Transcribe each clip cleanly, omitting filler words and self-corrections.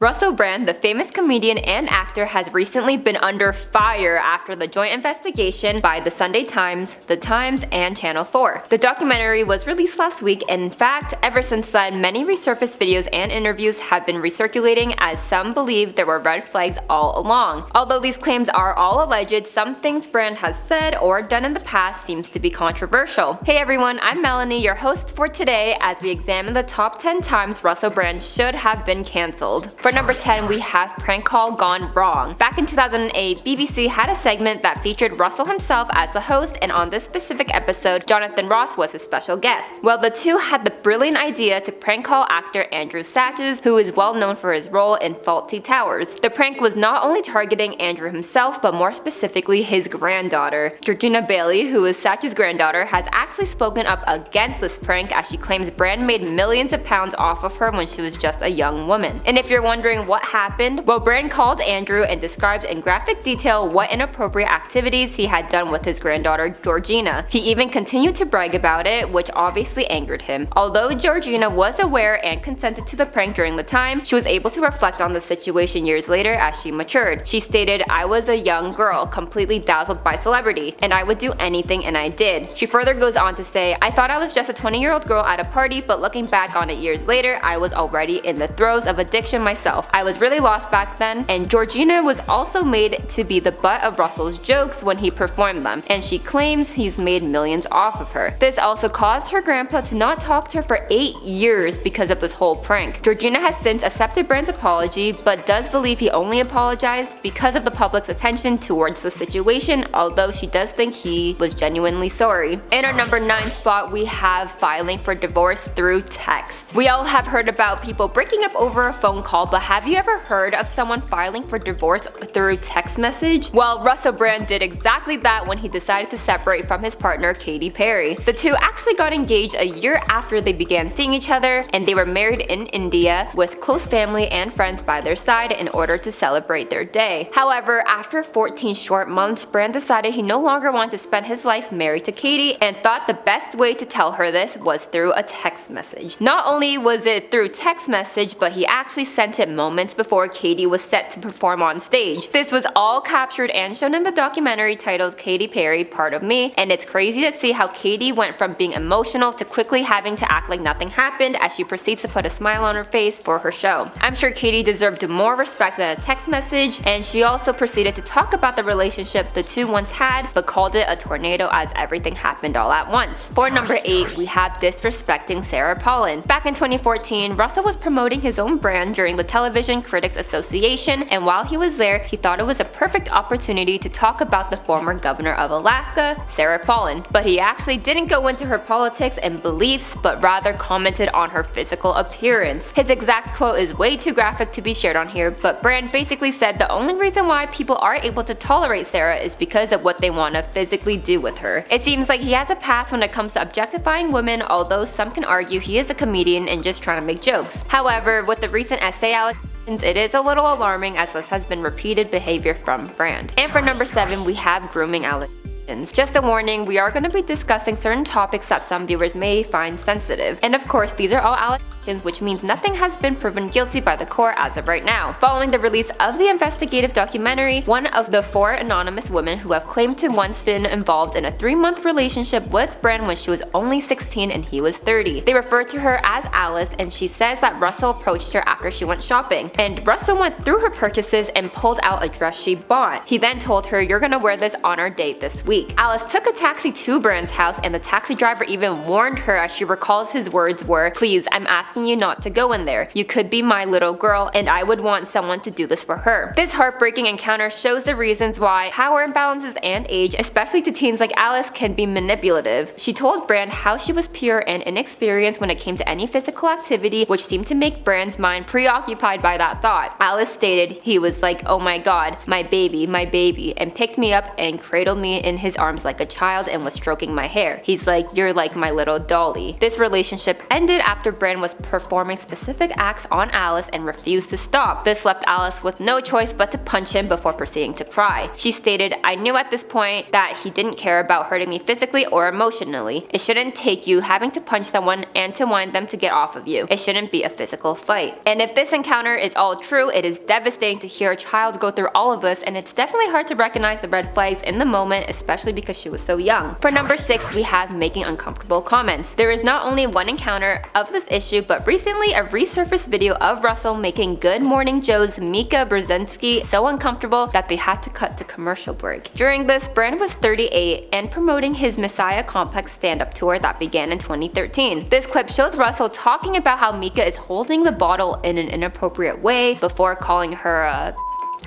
Russell Brand, the famous comedian and actor, has recently been under fire after the joint investigation by the Sunday Times, The Times, and Channel 4. The documentary was released last week, and in fact, ever since then, many resurfaced videos and interviews have been recirculating as some believe there were red flags all along. Although these claims are all alleged, some things Brand has said or done in the past seems to be controversial. Hey everyone, I'm Melanie, your host for today as we examine the top 10 times Russell Brand should have been cancelled. For number 10, we have Prank Call Gone Wrong. Back in 2008, BBC had a segment that featured Russell himself as the host, and on this specific episode, Jonathan Ross was his special guest. Well, the two had the brilliant idea to prank call actor Andrew Sachs, who is well known for his role in Fawlty Towers. The prank was not only targeting Andrew himself, but more specifically his granddaughter. Georgina Bailey, who is Sachs' granddaughter, has actually spoken up against this prank as she claims Brand made millions of pounds off of her when she was just a young woman. And if you're wondering what happened, well, Brand called Andrew and described in graphic detail what inappropriate activities he had done with his granddaughter Georgina. He even continued to brag about it, which obviously angered him. Although Georgina was aware and consented to the prank during the time, she was able to reflect on the situation years later as she matured. She stated, "I was a young girl, completely dazzled by celebrity, and I would do anything, and I did." She further goes on to say, "I thought I was just a 20-year-old girl at a party, but looking back on it years later, I was already in the throes of addiction myself. I was really lost back then." And Georgina was also made to be the butt of Russell's jokes when he performed them, and she claims he's made millions off of her. This also caused her grandpa to not talk to her for 8 years because of this whole prank. Georgina has since accepted Brand's apology, but does believe he only apologized because of the public's attention towards the situation, although she does think he was genuinely sorry. In our number 9 spot, we have filing for divorce through text. We all have heard about people breaking up over a phone call, but have you ever heard of someone filing for divorce through text message? Well, Russell Brand did exactly that when he decided to separate from his partner Katy Perry. The two actually got engaged a year after they began seeing each other, and they were married in India with close family and friends by their side in order to celebrate their day. However, after 14 short months, Brand decided he no longer wanted to spend his life married to Katy and thought the best way to tell her this was through a text message. Not only was it through text message, but he actually sent it moments before Katy was set to perform on stage. This was all captured and shown in the documentary titled Katy Perry, Part of Me, and it's crazy to see how Katy went from being emotional to quickly having to act like nothing happened as she proceeds to put a smile on her face for her show. I'm sure Katy deserved more respect than a text message, and she also proceeded to talk about the relationship the two once had, but called it a tornado as everything happened all at once. For number 8, we have disrespecting Sarah Palin. Back in 2014, Russell was promoting his own brand during the Television Critics Association, and while he was there, he thought it was a perfect opportunity to talk about the former governor of Alaska, Sarah Palin. But he actually didn't go into her politics and beliefs, but rather commented on her physical appearance. His exact quote is way too graphic to be shared on here, but Brand basically said the only reason why people are able to tolerate Sarah is because of what they want to physically do with her. It seems like he has a past when it comes to objectifying women, although some can argue he is a comedian and just trying to make jokes. However, with the recent essay allegations, it is a little alarming as this has been repeated behavior from Brand. And for number 7, we have grooming allegations. Just a warning, we are going to be discussing certain topics that some viewers may find sensitive. And of course, these are all allegations, which means nothing has been proven guilty by the court as of right now. Following the release of the investigative documentary, one of the 4 anonymous women who have claimed to once been involved in a 3-month relationship with Brand when she was only 16 and he was 30. They refer to her as Alice, and she says that Russell approached her after she went shopping, and Russell went through her purchases and pulled out a dress she bought. He then told her, "You're gonna wear this on our date this week." Alice took a taxi to Brand's house, and the taxi driver even warned her, as she recalls his words were, "Please, I'm asking you not to go in there. You could be my little girl, and I would want someone to do this for her." This heartbreaking encounter shows the reasons why power imbalances and age, especially to teens like Alice, can be manipulative. She told Brand how she was pure and inexperienced when it came to any physical activity, which seemed to make Brand's mind preoccupied by that thought. Alice stated, "He was like, 'Oh my god, my baby,' and picked me up and cradled me in his arms like a child and was stroking my hair. He's like, 'You're like my little dolly.'" This relationship ended after Brand was performing specific acts on Alice and refused to stop. This left Alice with no choice but to punch him before proceeding to cry. She stated, "I knew at this point that he didn't care about hurting me physically or emotionally. It shouldn't take you having to punch someone and to want them to get off of you. It shouldn't be a physical fight." And if this encounter is all true, it is devastating to hear a child go through all of this, and it's definitely hard to recognize the red flags in the moment, especially because she was so young. For number 6, we have making uncomfortable comments. There is not only one encounter of this issue, but recently a resurfaced video of Russell making Good Morning Joe's Mika Brzezinski so uncomfortable that they had to cut to commercial break. During this, Brand was 38 and promoting his Messiah Complex stand-up tour that began in 2013. This clip shows Russell talking about how Mika is holding the bottle in an inappropriate way before calling her a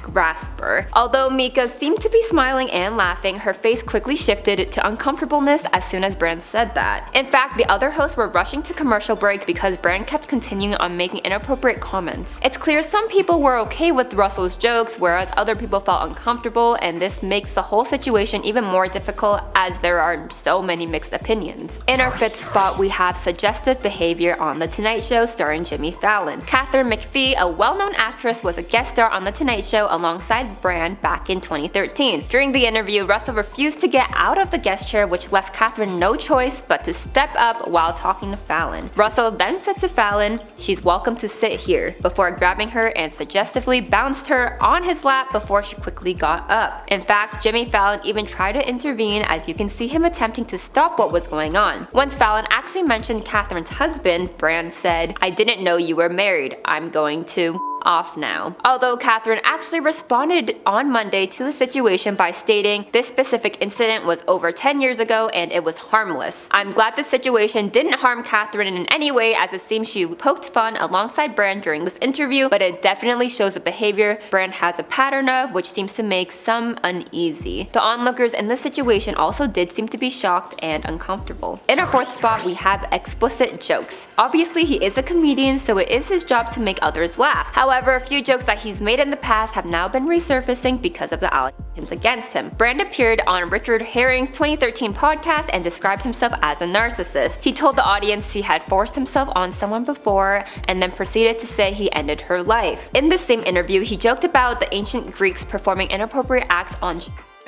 grasper. Although Mika seemed to be smiling and laughing, her face quickly shifted to uncomfortableness as soon as Brand said that. In fact, the other hosts were rushing to commercial break because Brand kept continuing on making inappropriate comments. It's clear some people were okay with Russell's jokes, whereas other people felt uncomfortable, and this makes the whole situation even more difficult as there are so many mixed opinions. In our 5th spot, we have Suggestive Behavior on The Tonight Show starring Jimmy Fallon. Katharine McPhee, a well-known actress, was a guest star on The Tonight Show alongside Brand back in 2013. During the interview, Russell refused to get out of the guest chair, which left Katharine no choice but to step up while talking to Fallon. Russell then said to Fallon, "She's welcome to sit here," before grabbing her and suggestively bounced her on his lap before she quickly got up. In fact, Jimmy Fallon even tried to intervene, as you can see him attempting to stop what was going on. Once Fallon actually mentioned Katharine's husband, Brand said, "I didn't know you were married. I'm going to off now." Although Katharine actually responded on Monday to the situation by stating, "This specific incident was over 10 years ago and it was harmless. I'm glad the situation didn't harm Katharine in any way, as it seems she poked fun alongside Brand during this interview, but it definitely shows a behavior Brand has a pattern of, which seems to make some uneasy." The onlookers in this situation also did seem to be shocked and uncomfortable. In our 4th spot, we have Explicit Jokes. Obviously, he is a comedian, so it is his job to make others laugh. However, a few jokes that he's made in the past have now been resurfacing because of the allegations against him. Brand appeared on Richard Herring's 2013 podcast and described himself as a narcissist. He told the audience he had forced himself on someone before and then proceeded to say he ended her life. In this same interview, he joked about the ancient Greeks performing inappropriate acts on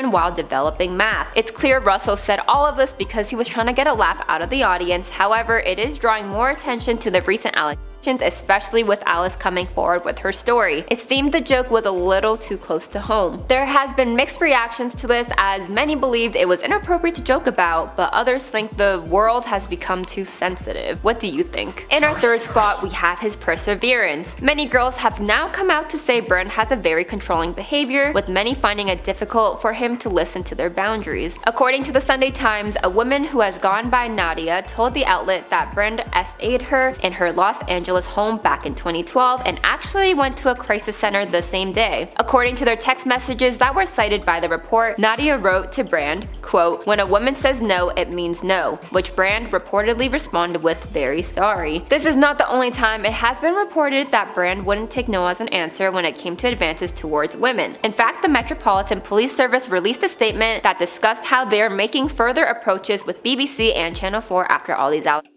while developing math. It's clear Russell said all of this because he was trying to get a laugh out of the audience. However, it is drawing more attention to the recent allegations, especially with Alice coming forward with her story. It seemed the joke was a little too close to home. There has been mixed reactions to this, as many believed it was inappropriate to joke about, but others think the world has become too sensitive. What do you think? In our 3rd spot, we have his perseverance. Many girls have now come out to say Brand has a very controlling behavior, with many finding it difficult for him to listen to their boundaries. According to the Sunday Times, a woman who has gone by Nadia told the outlet that Brand SA'd her in her Los Angeles home back in 2012 and actually went to a crisis center the same day. According to their text messages that were cited by the report, Nadia wrote to Brand, quote, "When a woman says no, it means no," which Brand reportedly responded with, "Very sorry." This is not the only time it has been reported that Brand wouldn't take no as an answer when it came to advances towards women. In fact, the Metropolitan Police Service released a statement that discussed how they are making further approaches with BBC and Channel 4 after all these allegations.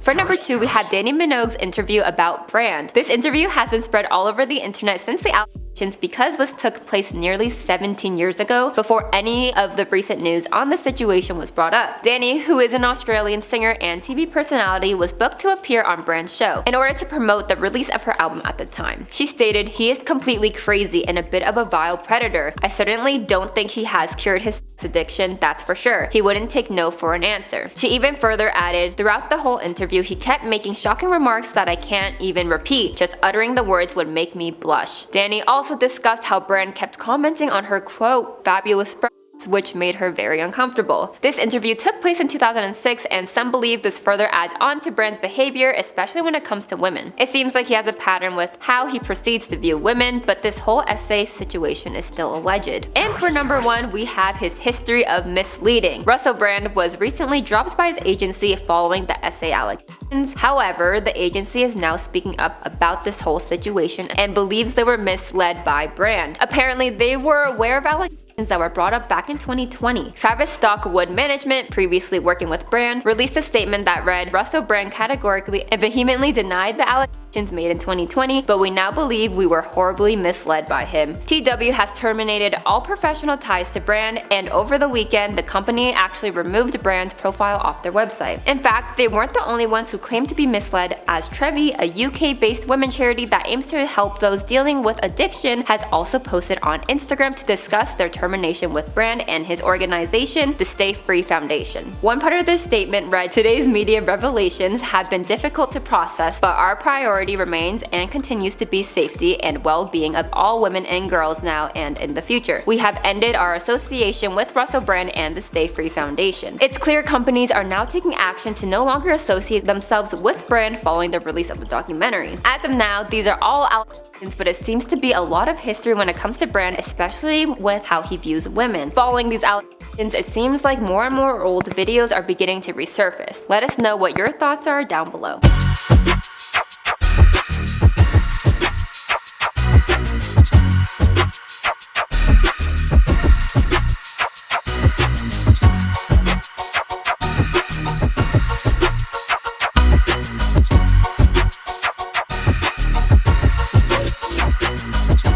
For number 2, we have Dannii Minogue's interview about Brand. This interview has been spread all over the internet since the because this took place nearly 17 years ago, before any of the recent news on the situation was brought up. Dannii, who is an Australian singer and TV personality, was booked to appear on Brand's show in order to promote the release of her album at the time. She stated, "He is completely crazy and a bit of a vile predator. I certainly don't think he has cured his addiction, that's for sure. He wouldn't take no for an answer." She even further added, "Throughout the whole interview, he kept making shocking remarks that I can't even repeat. Just uttering the words would make me blush." Dannii also discussed how Brand kept commenting on her quote, "fabulous breasts," which made her very uncomfortable. This interview took place in 2006, and some believe this further adds on to Brand's behavior, especially when it comes to women. It seems like he has a pattern with how he proceeds to view women, but this whole essay situation is still alleged. And for number 1, we have his history of misleading. Russell Brand was recently dropped by his agency following the essay allegations. However, the agency is now speaking up about this whole situation and believes they were misled by Brand. Apparently, they were aware of allegations that were brought up back in 2020. Travis Stockwood Management, previously working with Brand, released a statement that read, Russell Brand categorically and vehemently denied the allegations made in 2020, but we now believe we were horribly misled by him. TW has terminated all professional ties to Brand, and over the weekend, the company actually removed Brand's profile off their website. In fact, they weren't the only ones who claimed to be misled, as Trevi, a UK-based women's charity that aims to help those dealing with addiction, has also posted on Instagram to discuss their termination with Brand and his organization, the Stay Free Foundation. One part of their statement read, today's media revelations have been difficult to process, but our priority remains and continues to be safety and well-being of all women and girls now and in the future. We have ended our association with Russell Brand and the Stay Free Foundation. It's clear companies are now taking action to no longer associate themselves with Brand following the release of the documentary. As of now, these are all allegations, but it seems to be a lot of history when it comes to Brand, especially with how he views women. Following these allegations, it seems like more and more old videos are beginning to resurface. Let us know what your thoughts are down below.